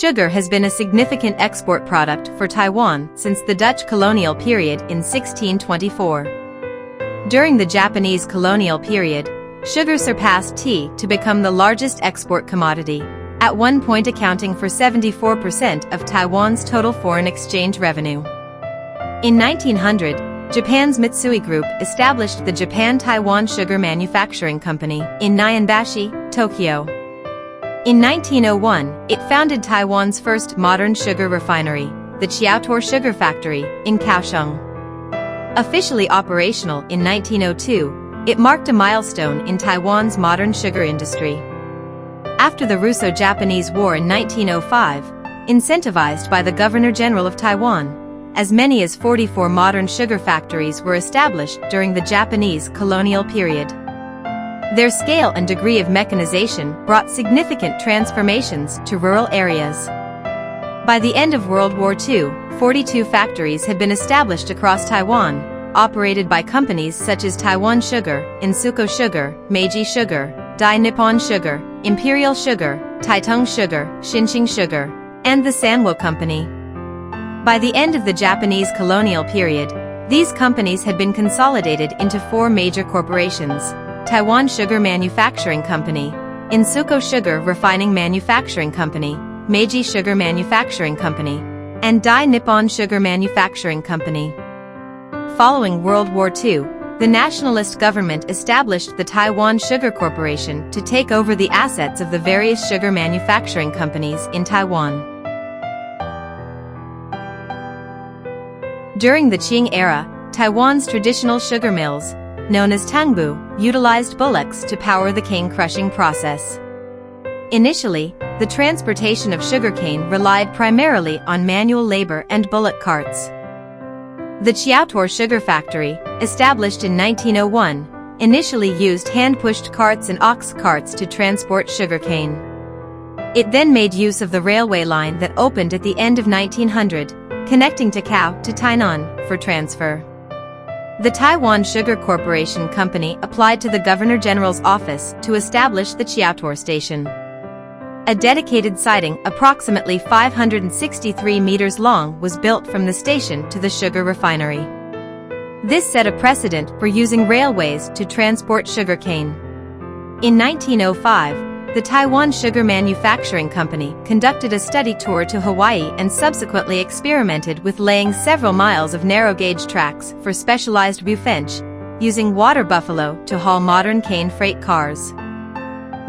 Sugar has been a significant export product for Taiwan since the Dutch colonial period in 1624. During the Japanese colonial period, sugar surpassed tea to become the largest export commodity, at one point accounting for 74% of Taiwan's total foreign exchange revenue. In 1900, Japan's Mitsui Group established the Japan-Taiwan Sugar Manufacturing Company in Nyanbashi, Tokyo. In 1901, it founded Taiwan's first modern sugar refinery, the Chianan Sugar Factory, in Kaohsiung. Officially operational in 1902, it marked a milestone in Taiwan's modern sugar industry. After the Russo-Japanese War in 1905, incentivized by the Governor-General of Taiwan, as many as 44 modern sugar factories were established during the Japanese colonial period. Their scale and degree of mechanization brought significant transformations to rural areas. By the end of World War II, 42 factories had been established across Taiwan, operated by companies such as Taiwan Sugar, Insuko Sugar, Meiji Sugar, Dai Nippon Sugar, Imperial Sugar, Taitung Sugar, Xinxing Sugar, and the Sanwo Company. By the end of the Japanese colonial period, these companies had been consolidated into four major corporations: Taiwan Sugar Manufacturing Company, Insuko Sugar Refining Manufacturing Company, Meiji Sugar Manufacturing Company, and Dai Nippon Sugar Manufacturing Company. Following World War II, the nationalist government established the Taiwan Sugar Corporation to take over the assets of the various sugar manufacturing companies in Taiwan. During the Qing era, Taiwan's traditional sugar mills, known as tangbu, utilized bullocks to power the cane-crushing process. Initially, the transportation of sugarcane relied primarily on manual labor and bullock carts. The Chianan Sugar Factory, established in 1901, initially used hand-pushed carts and ox carts to transport sugarcane. It then made use of the railway line that opened at the end of 1900, connecting Takao to Tainan, for transfer. The Taiwan Sugar Corporation Company applied to the Governor-General's office to establish the Chianan Station. A dedicated siding approximately 563 meters long was built from the station to the sugar refinery. This set a precedent for using railways to transport sugarcane. In 1905, the Taiwan Sugar Manufacturing Company conducted a study tour to Hawaii and subsequently experimented with laying several miles of narrow-gauge tracks for specialized bufench, using water buffalo to haul modern cane freight cars.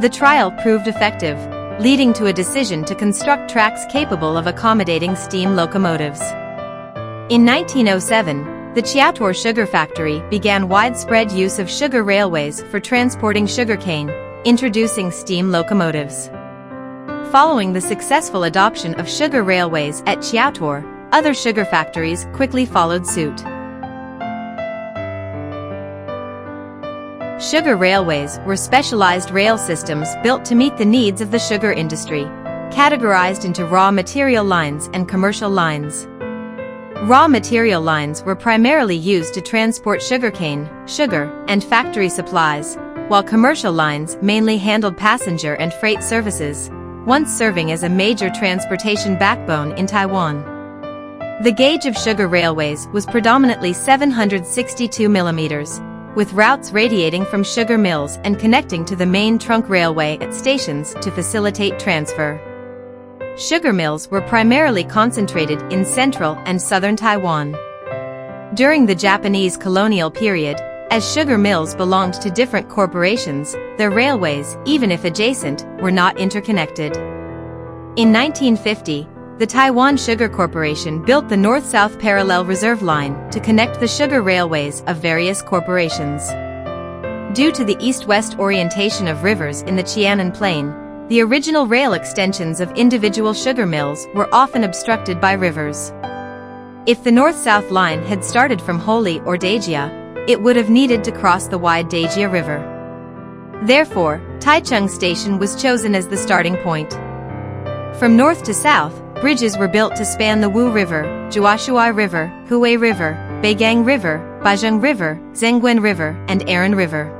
The trial proved effective, leading to a decision to construct tracks capable of accommodating steam locomotives. In 1907, the Chianan Sugar Factory began widespread use of sugar railways for transporting sugarcane, introducing steam locomotives. Following the successful adoption of sugar railways at Chianan, other sugar factories quickly followed suit. Sugar railways were specialized rail systems built to meet the needs of the sugar industry, categorized into raw material lines and commercial lines. Raw material lines were primarily used to transport sugarcane, sugar, and factory supplies, while commercial lines mainly handled passenger and freight services, once serving as a major transportation backbone in Taiwan. The gauge of sugar railways was predominantly 762 millimeters, with routes radiating from sugar mills and connecting to the main trunk railway at stations to facilitate transfer. Sugar mills were primarily concentrated in central and southern Taiwan. During the Japanese colonial period, as sugar mills belonged to different corporations, their railways, even if adjacent, were not interconnected. In 1950, the Taiwan Sugar Corporation built the north-south parallel reserve line to connect the sugar railways of various corporations. Due to the east-west orientation of rivers in the Chianan Plain, the original rail extensions of individual sugar mills were often obstructed by rivers. If the north-south line had started from Holi or Dajia, it would have needed to cross the wide Dajia River. Therefore, Taichung Station was chosen as the starting point. From north to south, bridges were built to span the Wu River, Juashuai River, Hui River, Beigang River, Baizheng River, Zhengguen River, and Aran River.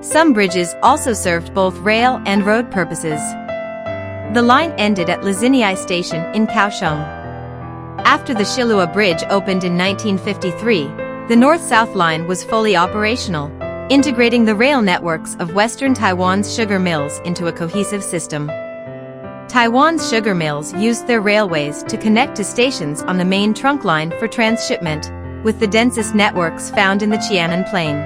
Some bridges also served both rail and road purposes. The line ended at Lizinei Station in Kaohsiung. After the Shilua Bridge opened in 1953, the north-south line was fully operational, integrating the rail networks of western Taiwan's sugar mills into a cohesive system. Taiwan's sugar mills used their railways to connect to stations on the main trunk line for transshipment, with the densest networks found in the Chianan Plain.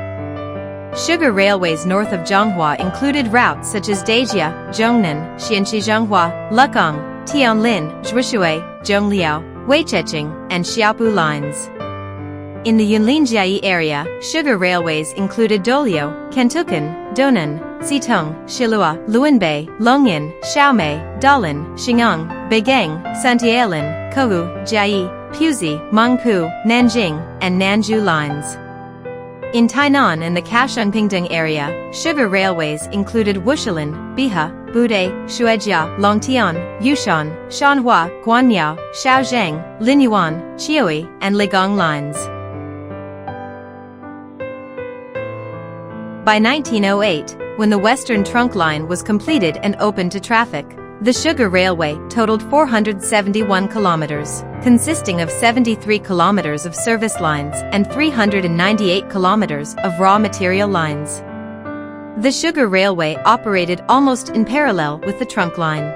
Sugar railways north of Changhua included routes such as Dajia, Zhongnan, Xianxi-Changhua, Lukang, Tianlin, Zhuishui, Zhongliao, Weichecheng, and Xiaopu lines. In the Yunlinjiai area, sugar railways included Dolio, Kentukan, Donan, Xitong, Shilua, Luanbei, Longyan, Xiaomei, Dalian, Xingang, Beigang, Santialan, Kohu, Jiai, Puzi, Mangpu, Nanjing, and Nanju lines. In Tainan and the Kaohsiung-Pingdong area, sugar railways included Wushalin, Biha, Bude, Shuijia, Longtian, Yushan, Shanhua, Guanyao, Shaojiang, Linyuan, Chioi, and Ligong lines. By 1908, when the Western Trunk Line was completed and open to traffic, the sugar railway totaled 471 kilometers, consisting of 73 kilometers of service lines and 398 kilometers of raw material lines. The sugar railway operated almost in parallel with the trunk line.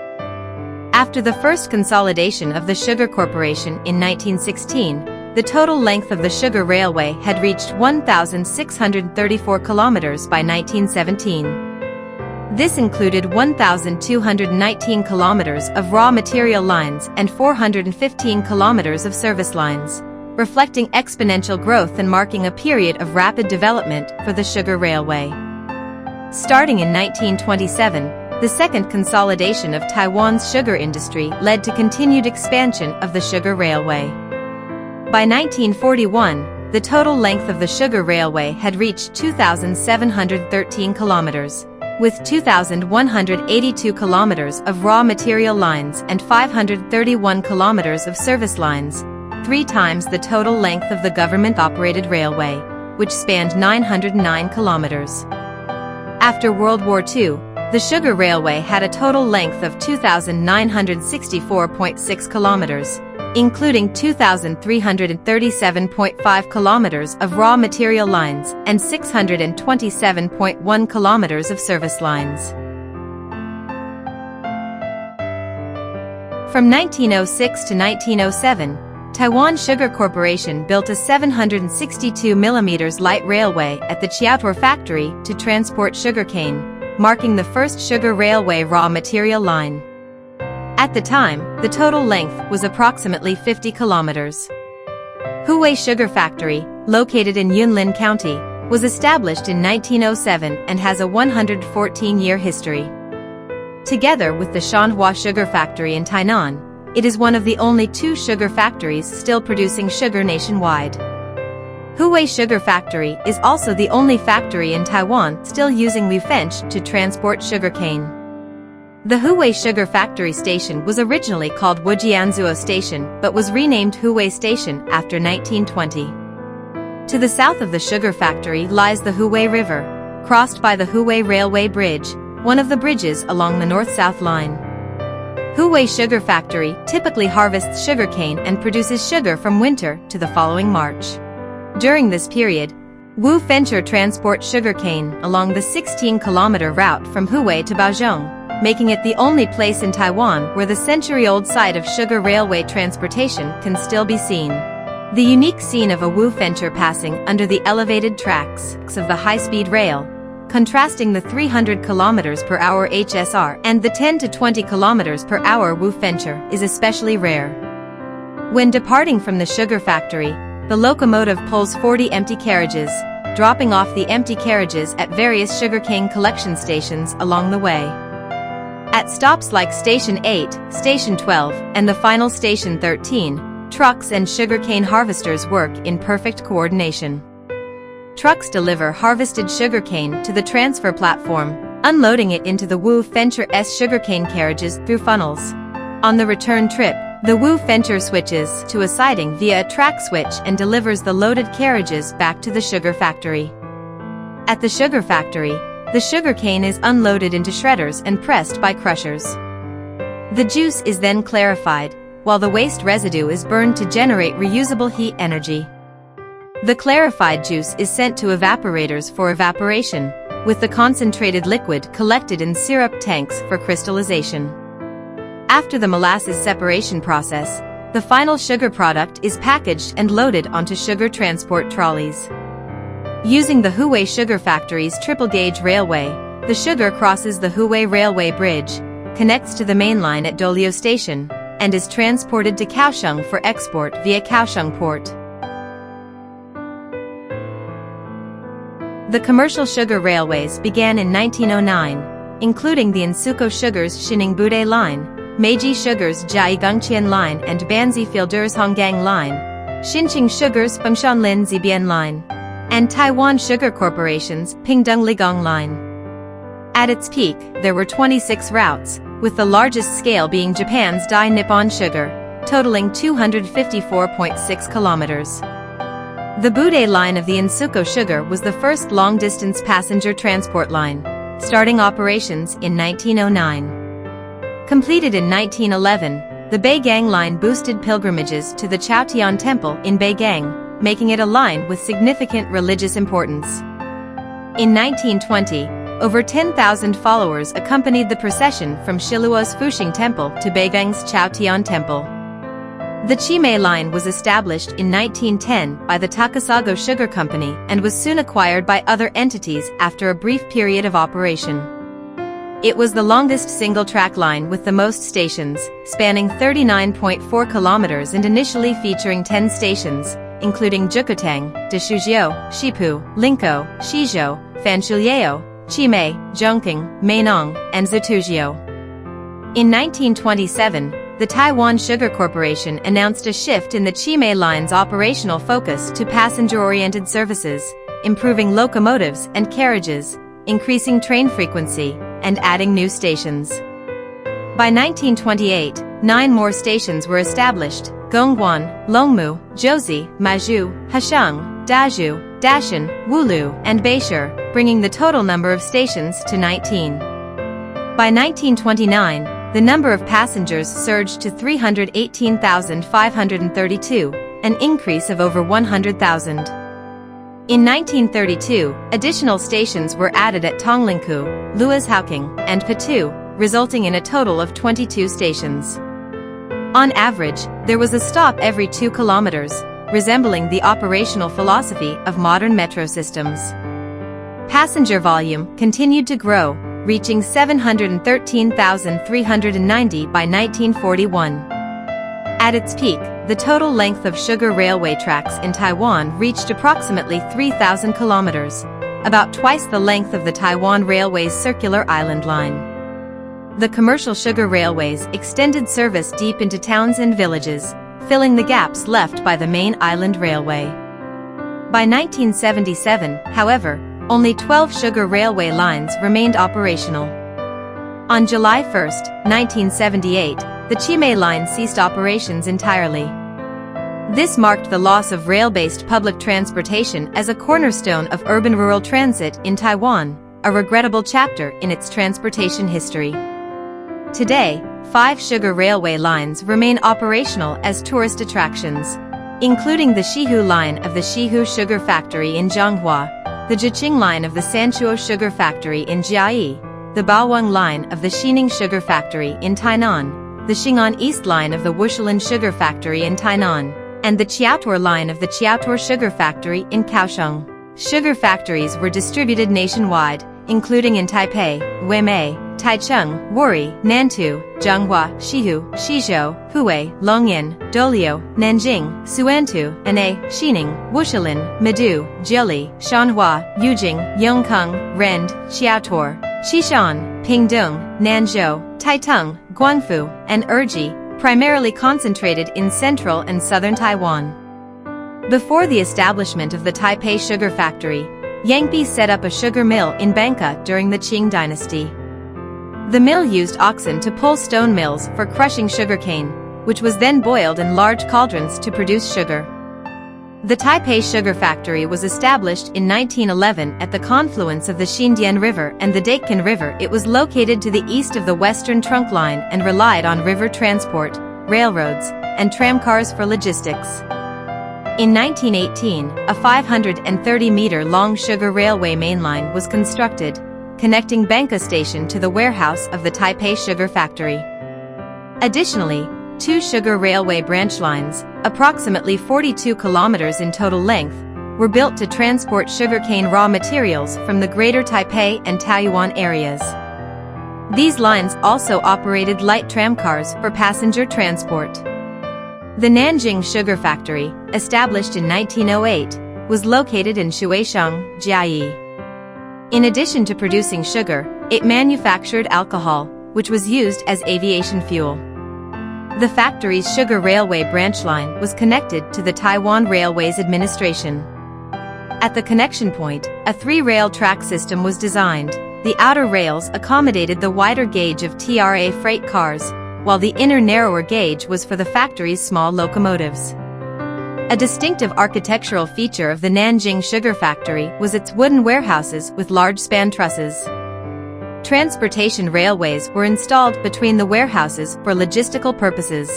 After the first consolidation of the Sugar Corporation in 1916, the total length of the sugar railway had reached 1,634 kilometers by 1917. This included 1,219 kilometers of raw material lines and 415 kilometers of service lines, reflecting exponential growth and marking a period of rapid development for the sugar railway. Starting in 1927, the second consolidation of Taiwan's sugar industry led to continued expansion of the sugar railway. By 1941, the total length of the sugar railway had reached 2,713 kilometers, with 2,182 kilometers of raw material lines and 531 kilometers of service lines, 3 times the total length of the government-operated railway, which spanned 909 kilometers. After World War II, the sugar railway had a total length of 2,964.6 kilometers, including 2,337.5 kilometers of raw material lines and 627.1 kilometers of service lines. From 1906 to 1907, Taiwan Sugar Corporation built a 762 mm light railway at the Chiaotua factory to transport sugarcane, marking the first sugar railway raw material line. At the time, the total length was approximately 50 kilometers. Huwei Sugar Factory, located in Yunlin County, was established in 1907 and has a 114-year history. Together with the Changhua Sugar Factory in Tainan, it is one of the only 2 sugar factories still producing sugar nationwide. Huwei Sugar Factory is also the only factory in Taiwan still using Lufench to transport sugarcane. The Huwei Sugar Factory Station was originally called Wujianzuo Station but was renamed Huwei Station after 1920. To the south of the sugar factory lies the Huwei River, crossed by the Huwei Railway Bridge, one of the bridges along the north-south line. Huwei Sugar Factory typically harvests sugarcane and produces sugar from winter to the following March. During this period, Wu Fencher transports sugarcane along the 16-kilometer route from Huwei to Baozhong, making it the only place in Taiwan where the century-old site of sugar railway transportation can still be seen. The unique scene of a Wu Fencher passing under the elevated tracks of the high-speed rail, contrasting the 300 km per hour HSR and the 10 to 20 km per hour Wu Fencher, is especially rare. When departing from the sugar factory, the locomotive pulls 40 empty carriages, dropping off the empty carriages at various sugarcane collection stations along the way. At stops like Station 8, Station 12, and the final Station 13, trucks and sugarcane harvesters work in perfect coordination. Trucks deliver harvested sugarcane to the transfer platform, unloading it into the Wu Fencher S sugarcane carriages through funnels. On the return trip, the Wu Fencher switches to a siding via a track switch and delivers the loaded carriages back to the sugar factory. At the sugar factory, the sugarcane is unloaded into shredders and pressed by crushers. The juice is then clarified, while the waste residue is burned to generate reusable heat energy. The clarified juice is sent to evaporators for evaporation, with the concentrated liquid collected in syrup tanks for crystallization. After the molasses separation process, the final sugar product is packaged and loaded onto sugar transport trolleys. Using the Huai Sugar Factory's triple-gauge railway, the sugar crosses the Huai Railway Bridge, connects to the main line at Dolio Station, and is transported to Kaohsiung for export via Kaohsiung Port. The commercial sugar railways began in 1909, including the Insuko Sugar's Shining-Bude Line, Meiji Sugar's Jiaigongqian Line and Banzi Fielders Honggang Line, Xinqing Sugar's Fengshanlin Zibian Line, and Taiwan Sugar Corporation's Pingdong Ligong Line. At its peak, there were 26 routes, with the largest scale being Japan's Dai Nippon Sugar, totaling 254.6 kilometers. The Bude line of the Insuko Sugar was the first long-distance passenger transport line, starting operations in 1909. Completed in 1911, the Beigang line boosted pilgrimages to the Chaotian Temple in Beigang, making it a line with significant religious importance. In 1920, over 10,000 followers accompanied the procession from Shiluo's Fuxing Temple to Beigang's Chaotian Temple. The Chimay line was established in 1910 by the Takasago Sugar Company and was soon acquired by other entities after a brief period of operation. It was the longest single-track line with the most stations, spanning 39.4 kilometers and initially featuring 10 stations, including Jukutang, Deshuzhou, Shipu, Linkou, Shizhou, Fanshuliao, Chimay, Zhongqing, Mainong, and Zituzhou. In 1927, the Taiwan Sugar Corporation announced a shift in the Chimay line's operational focus to passenger-oriented services, improving locomotives and carriages, increasing train frequency, and adding new stations. By 1928, 9 more stations were established: Gongguan, Longmu, Jiuzhi, Maizhou, Hashang, Dazhou, Dashan, Wulu, and Beishur, bringing the total number of stations to 19. By 1929, the number of passengers surged to 318,532, an increase of over 100,000. In 1932, additional stations were added at Tonglingkou, Luizhaoqing, and Patu, resulting in a total of 22 stations. On average, there was a stop every 2 kilometers, resembling the operational philosophy of modern metro systems. Passenger volume continued to grow, reaching 713,390 by 1941. At its peak, the total length of sugar railway tracks in Taiwan reached approximately 3,000 kilometers, about twice the length of the Taiwan Railway's circular island line. The commercial sugar railways extended service deep into towns and villages, filling the gaps left by the main island railway. By 1977, however, only 12 sugar railway lines remained operational. On July 1, 1978, the Chimay line ceased operations entirely. This marked the loss of rail-based public transportation as a cornerstone of urban-rural transit in Taiwan, a regrettable chapter in its transportation history. Today, 5 sugar railway lines remain operational as tourist attractions, including the Shihu line of the Shihu Sugar Factory in Changhua, the Zhiqing line of the Sanchuo Sugar Factory in Jiayi, the Baoweng line of the Xining Sugar Factory in Tainan, the Xing'an East line of the Wushalin Sugar Factory in Tainan, and the Chiaotore line of the Chiaotore Sugar Factory in Kaohsiung. Sugar factories were distributed nationwide, including in Taipei, Weimei, Taichung, Wuri, Nantou, Changhua, Shihu, Shizhou, Huai, Longyan, Dolio, Nanjing, Suantu, Anai, Xining, Wushalin, Medu, Jili, Shanhua, Yujing, Yongkang, Rend, Chiaotore, Xishan, Pingdong, Nanzhou, Taitung, Guangfu, and Erji, primarily concentrated in central and southern Taiwan. Before the establishment of the Taipei Sugar Factory, Yangbi set up a sugar mill in Bangka during the Qing dynasty. The mill used oxen to pull stone mills for crushing sugarcane, which was then boiled in large cauldrons to produce sugar. The Taipei Sugar Factory was established in 1911 at the confluence of the Xindian River and the Daikon River. It was located to the east of the Western Trunk Line and relied on river transport, railroads, and tramcars for logistics. In 1918, a 530-meter-long sugar railway mainline was constructed, connecting Bangka Station to the warehouse of the Taipei Sugar Factory. Additionally, 2 sugar railway branch lines, approximately 42 kilometers in total length, were built to transport sugarcane raw materials from the Greater Taipei and Taoyuan areas. These lines also operated light tramcars for passenger transport. The Nanjing Sugar Factory, established in 1908, was located in Shuisheng, Jiayi. In addition to producing sugar, it manufactured alcohol, which was used as aviation fuel. The factory's sugar railway branch line was connected to the Taiwan Railways Administration. At the connection point, a 3-rail track system was designed. The outer rails accommodated the wider gauge of TRA freight cars, while the inner narrower gauge was for the factory's small locomotives. A distinctive architectural feature of the Nanjing Sugar Factory was its wooden warehouses with large span trusses. Transportation railways were installed between the warehouses for logistical purposes.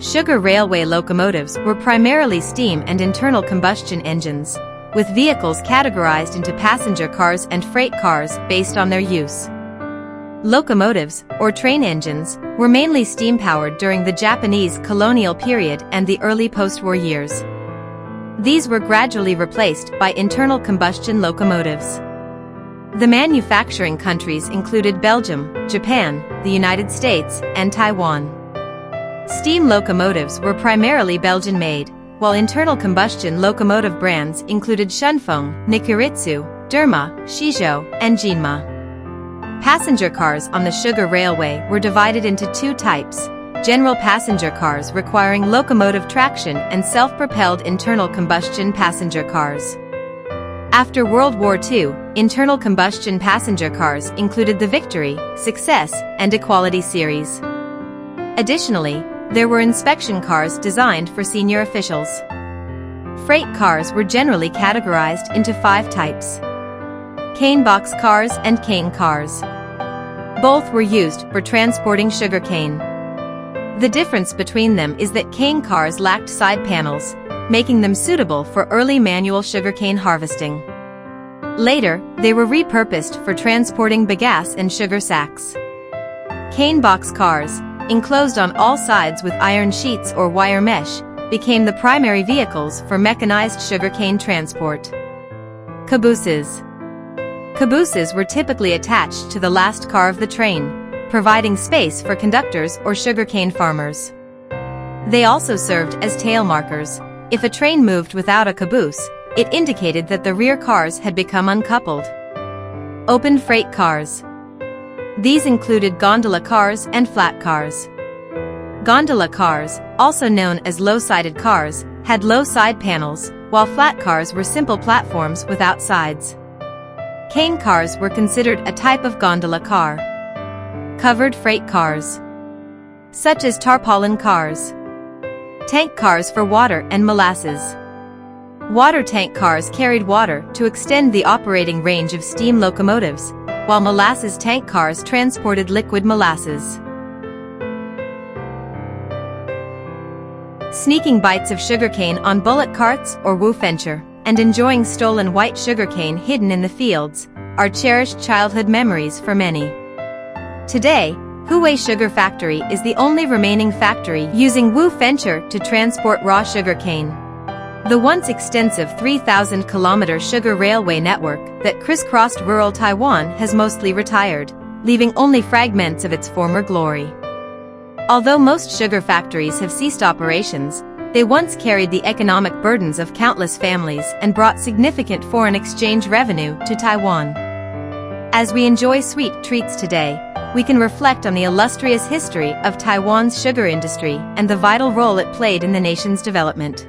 Sugar railway locomotives were primarily steam and internal combustion engines, with vehicles categorized into passenger cars and freight cars based on their use. Locomotives, or train engines, were mainly steam-powered during the Japanese colonial period and the early post-war years. These were gradually replaced by internal combustion locomotives. The manufacturing countries included Belgium, Japan, the United States, and Taiwan. Steam locomotives were primarily Belgian-made, while internal combustion locomotive brands included Shunfeng, Nikuritsu, Derma, Shizhou, and Jinma. Passenger cars on the sugar railway were divided into 2 types: general passenger cars requiring locomotive traction and self-propelled internal combustion passenger cars. After World War II, internal combustion passenger cars included the Victory, Success, and Equality series. Additionally, there were inspection cars designed for senior officials. Freight cars were generally categorized into 5 types: cane box cars and cane cars. Both were used for transporting sugarcane. The difference between them is that cane cars lacked side panels, making them suitable for early manual sugarcane harvesting. Later, they were repurposed for transporting bagasse and sugar sacks. Cane box cars, enclosed on all sides with iron sheets or wire mesh, became the primary vehicles for mechanized sugarcane transport. Cabooses. Cabooses were typically attached to the last car of the train, providing space for conductors or sugarcane farmers. They also served as tail markers. If a train moved without a caboose, it indicated that the rear cars had become uncoupled. Open freight cars. These included gondola cars and flat cars. Gondola cars, also known as low-sided cars, had low side panels, while flat cars were simple platforms without sides. Cane cars were considered a type of gondola car. Covered freight cars, such as tarpaulin cars. Tank cars for water and molasses. Water tank cars carried water to extend the operating range of steam locomotives, while molasses tank cars transported liquid molasses. Sneaking bites of sugarcane on bullock carts or woofenture, and enjoying stolen white sugarcane hidden in the fields, are cherished childhood memories for many. Today, Huwei Sugar Factory is the only remaining factory using woofenture to transport raw sugarcane. The once extensive 3,000-kilometer sugar railway network that crisscrossed rural Taiwan has mostly retired, leaving only fragments of its former glory. Although most sugar factories have ceased operations, they once carried the economic burdens of countless families and brought significant foreign exchange revenue to Taiwan. As we enjoy sweet treats today, we can reflect on the illustrious history of Taiwan's sugar industry and the vital role it played in the nation's development.